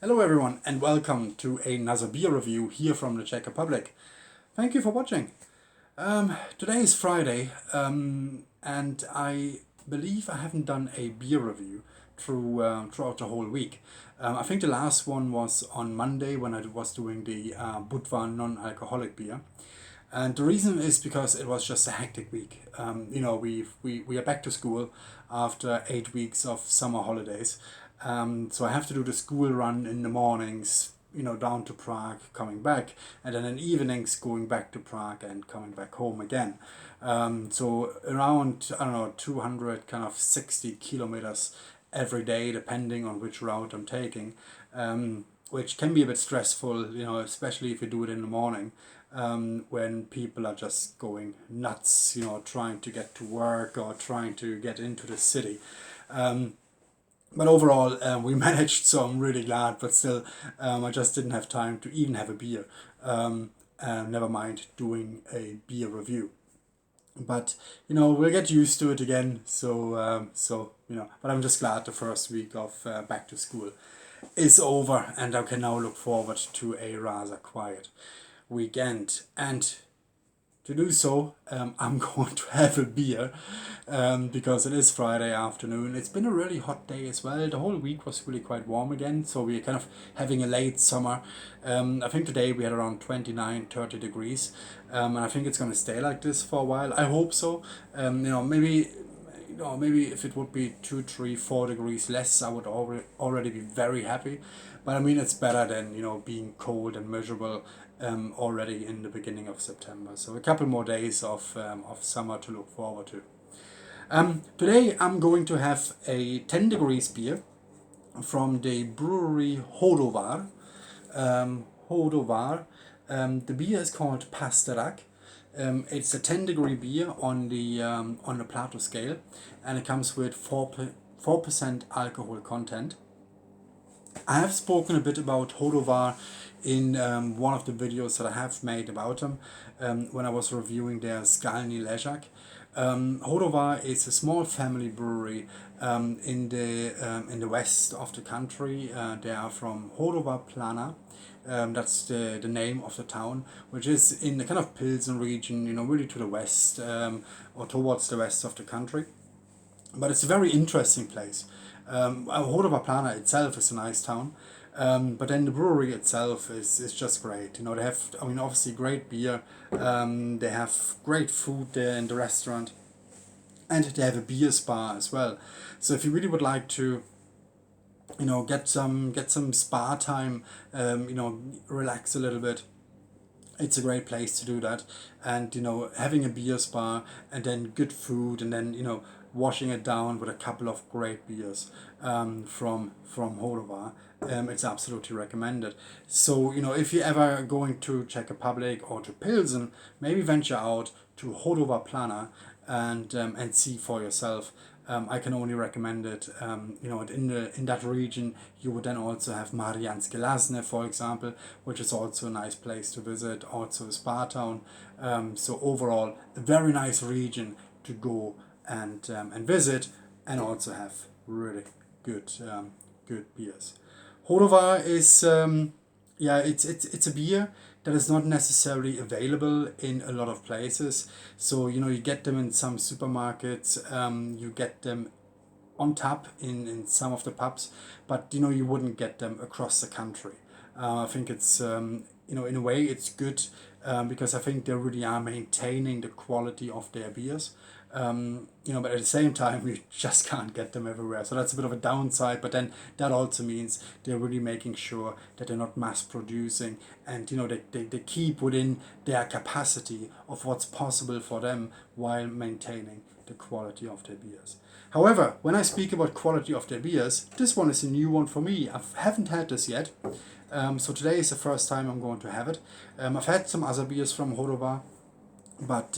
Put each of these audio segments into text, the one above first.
Hello everyone and welcome to another beer review here from the Czech Republic. Thank you for watching. Today is Friday and I believe I haven't done a beer review throughout the whole week. I think the last one was on Monday when I was doing the Budvar non-alcoholic beer. And the reason is because it was just a hectic week. We are back to school after 8 weeks of summer holidays. So I have to do the school run in the mornings, down to Prague, coming back, and then in evenings going back to Prague and coming back home again. So around, I don't know, 200, kind of 60 kilometers every day, depending on which route I'm taking. Which can be a bit stressful, especially if you do it in the morning, when people are just going nuts, trying to get to work or trying to get into the city. But overall, we managed, so I'm really glad. But still, I just didn't have time to even have a beer. Never mind doing a beer review. But we'll get used to it again. But I'm just glad the first week of back to school is over, and I can now look forward to a rather quiet weekend. And to do so, I'm going to have a beer because it is Friday afternoon. It's been a really hot day as well. The whole week was really quite warm again, so we're kind of having a late summer. I think today we had around 29, 30 degrees, and I think it's going to stay like this for a while. I hope so. Maybe if it would be 2, 3, 4 degrees less, I would already be very happy. But I mean, it's better than being cold and miserable already in the beginning of September. So a couple more days of summer to look forward to. Today I'm going to have a 10 degrees beer from the brewery Chodovar. Chodovar. The beer is called Pašerák. It's a 10-degree beer on the Plato scale, and it comes with 4% alcohol content. I have spoken a bit about Chodovar in one of the videos that I have made about them when I was reviewing their Skalny Ležák. Chodovar is a small family brewery in the west of the country. They are from Chodovar Plana. That's the name of the town, which is in the kind of Pilsen region, really to the west or towards the west of the country. But it's a very interesting place. Chodovar Plana itself is a nice town, but then the brewery itself is just great. They have, obviously great beer. They have great food there in the restaurant, and they have a beer spa as well. So if you really would like to get some spa time, relax a little bit, it's a great place to do that. And having a beer spa and then good food, and then washing it down with a couple of great beers from Chodovar. It's absolutely recommended. So if you're ever going to Czech Republic or to Pilsen, maybe venture out to Chodovar Plana and see for yourself. I can only recommend it. In that region, you would then also have Mariánske Lázně, for example, which is also a nice place to visit, also a spa town. So overall, a very nice region to go and visit, and also have really good beers. Chodovar is it's a beer that is not necessarily available in a lot of places. So you get them in some supermarkets, you get them on tap in some of the pubs, but you wouldn't get them across the country. I think it's in a way it's good because I think they really are maintaining the quality of their beers. But at the same time, we just can't get them everywhere. So that's a bit of a downside. But then that also means they're really making sure that they're not mass producing, and they keep within their capacity of what's possible for them while maintaining the quality of their beers. However, when I speak about quality of their beers, this one is a new one for me. I haven't had this yet. So today is the first time I'm going to have it. I've had some other beers from Chodovar, but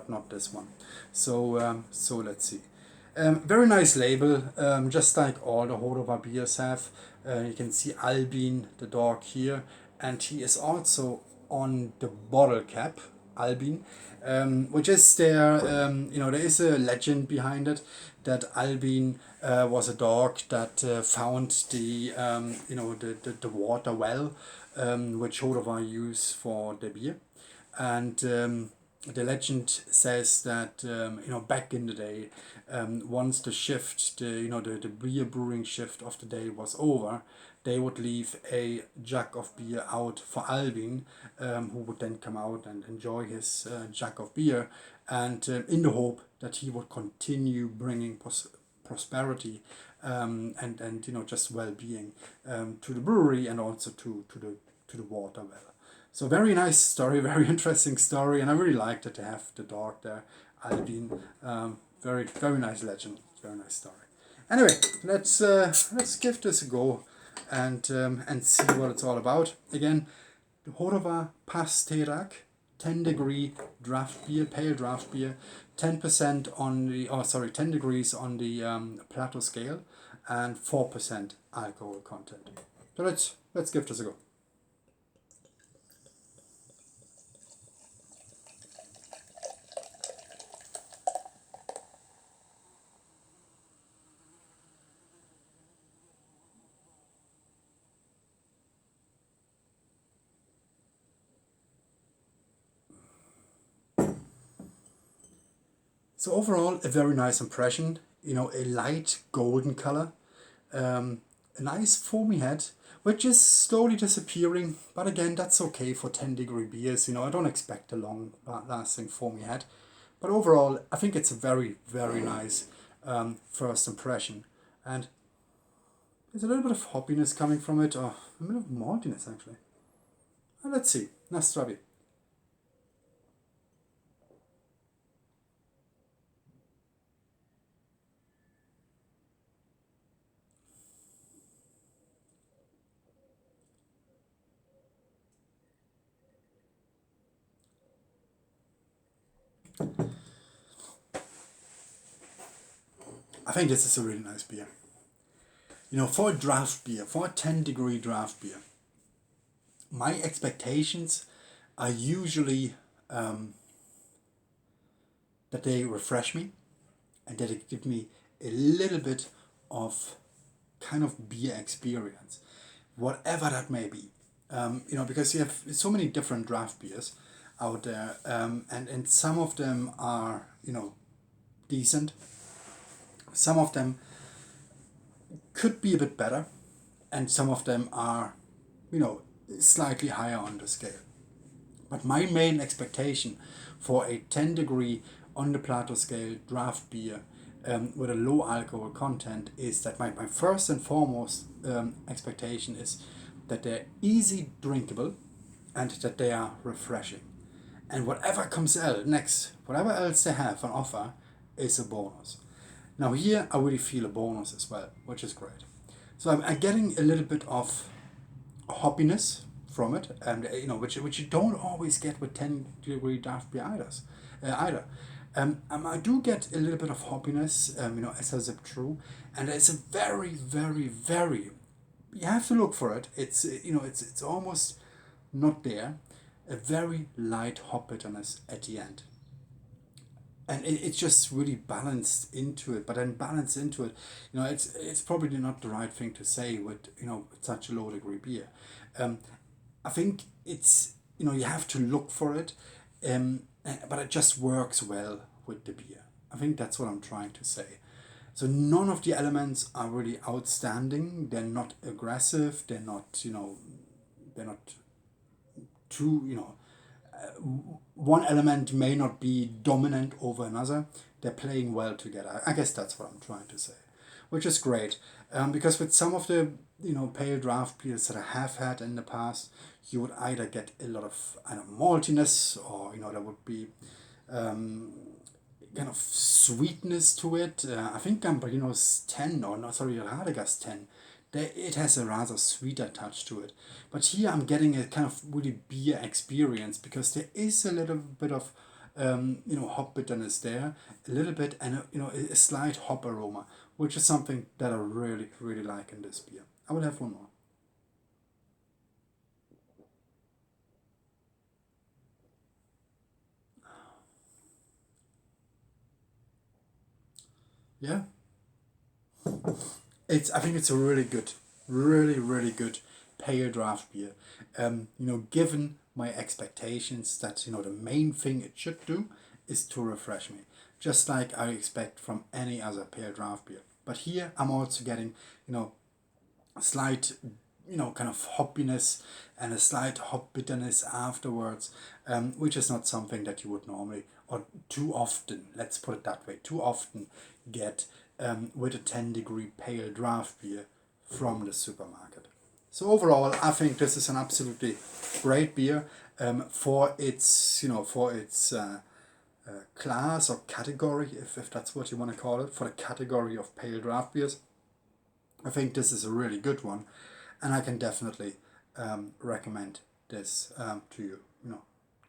not this one. So let's see. Very nice label, just like all the Chodovar beers have. You can see Albin, the dog here, and he is also on the bottle cap. Albin, which is there. There is a legend behind it that Albin was a dog that found the water well, which Chodovar use for the beer, and the legend says that back in the day, once the shift, the beer brewing shift of the day was over, they would leave a jug of beer out for Albin, who would then come out and enjoy his jug of beer, and in the hope that he would continue bringing prosperity and just well-being to the brewery and also to the water well. So very nice story, very interesting story, and I really liked it to have the dog there, Albin. Very very nice legend, very nice story. Anyway, let's give this a go and see what it's all about. Again, the Chodovar Pašerák 10-degree draft beer, pale draft beer, 10% on the 10 degrees on the Plato scale, and 4% alcohol content. So let's give this a go. So overall, a very nice impression. A light golden color, a nice foamy head, which is slowly disappearing. But again, that's okay for 10-degree beers. I don't expect a long-lasting foamy head. But overall, I think it's a very, very nice first impression. And there's a little bit of hoppiness coming from it, or a bit of maltiness actually. And let's see. Nastravi. I think this is a really nice beer. For a draft beer, for a 10-degree draft beer, my expectations are usually that they refresh me and that they give me a little bit of kind of beer experience, whatever that may be. Because you have so many different draft beers out there, and some of them are, decent. Some of them could be a bit better, and some of them are, slightly higher on the scale. But my main expectation for a 10-degree on the Plato scale draft beer with a low alcohol content is that my first and foremost expectation is that they're easy drinkable and that they are refreshing. And whatever comes out next, whatever else they have on offer, is a bonus. Now here I really feel a bonus as well, which is great. So I'm getting a little bit of hoppiness from it, and which you don't always get with 10-degree draft beer either. I do get a little bit of hoppiness, as I zip through, and it's a very, very, very. You have to look for it. It's almost not there. A very light hop bitterness at the end. And it's just really balanced into it, but then balanced into it, it's probably not the right thing to say with such a low degree beer. I think it's you have to look for it, but it just works well with the beer. I think that's what I'm trying to say. So none of the elements are really outstanding. They're not aggressive. They're not too one element may not be dominant over another. They're playing well together. I guess that's what I'm trying to say, which is great. Because with some of the pale draft beers that I have had in the past, you would either get a lot of maltiness, or there would be kind of sweetness to it. I think Gambarino's 10, or no, sorry, Radegas 10. It has a rather sweeter touch to it. But here I'm getting a kind of really beer experience, because there is a little bit of hop bitterness there, a little bit, and a slight hop aroma, which is something that I really, really like in this beer. I will have one more. Yeah, I think it's a really good, really good pale draft beer. Given my expectations that the main thing it should do is to refresh me, just like I expect from any other pale draft beer. But here I'm also getting a slight kind of hoppiness and a slight hop bitterness afterwards, which is not something that you would normally or too often, let's put it that way, too often get with a 10-degree pale draft beer from the supermarket. So overall, I think this is an absolutely great beer for its class or category, if that's what you want to call it, for the category of pale draft beers. I think this is a really good one, and I can definitely recommend this to you.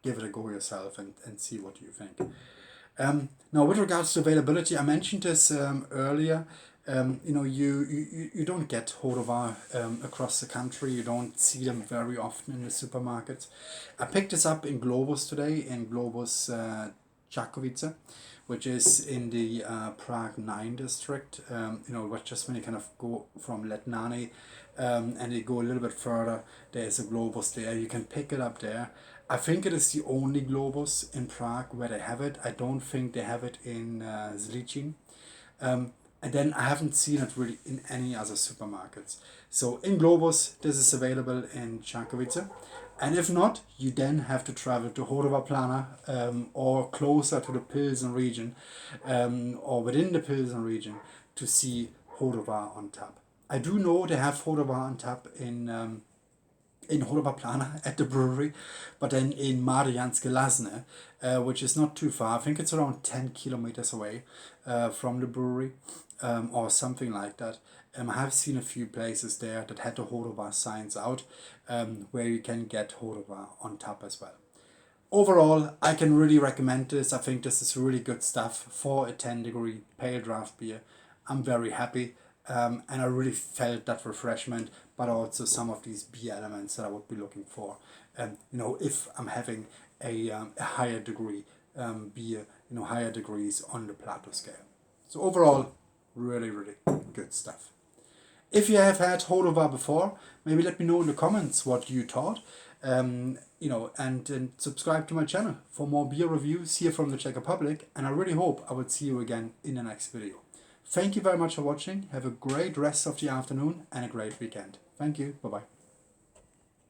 Give it a go yourself and see what you think. Now, with regards to availability, I mentioned this earlier. You don't get Chodovar across the country. You don't see them very often in the supermarkets. I picked this up in Globus today, in Globus Čakovice, which is in the Prague 9 district. Just when you kind of go from Letnany and you go a little bit further, there's a Globus there. You can pick it up there. I think it is the only Globus in Prague where they have it. I don't think they have it in Zličín. And then I haven't seen it really in any other supermarkets. So in Globus, this is available in Čakovice. And if not, you then have to travel to Chodovar Plana or closer to the Pilsen region or within the Pilsen region to see Chodovar on tap. I do know they have Chodovar on tap in Chodovar Plana at the brewery, but then in Mariánske Lázně, which is not too far. I think it's around 10 kilometers away from the brewery or something like that. I have seen a few places there that had the Chodovar signs out where you can get Chodovar on tap as well. Overall, I can really recommend this. I think this is really good stuff for a 10-degree pale draft beer. I'm very happy. And I really felt that refreshment, but also some of these beer elements that I would be looking for. If I'm having a higher degree beer, higher degrees on the Plato scale. So overall, really good stuff. If you have had Chodovar before, maybe let me know in the comments what you thought. And subscribe to my channel for more beer reviews here from the Czech Republic. And I really hope I will see you again in the next video. Thank you very much for watching. Have a great rest of the afternoon and a great weekend. Thank you. Bye-bye.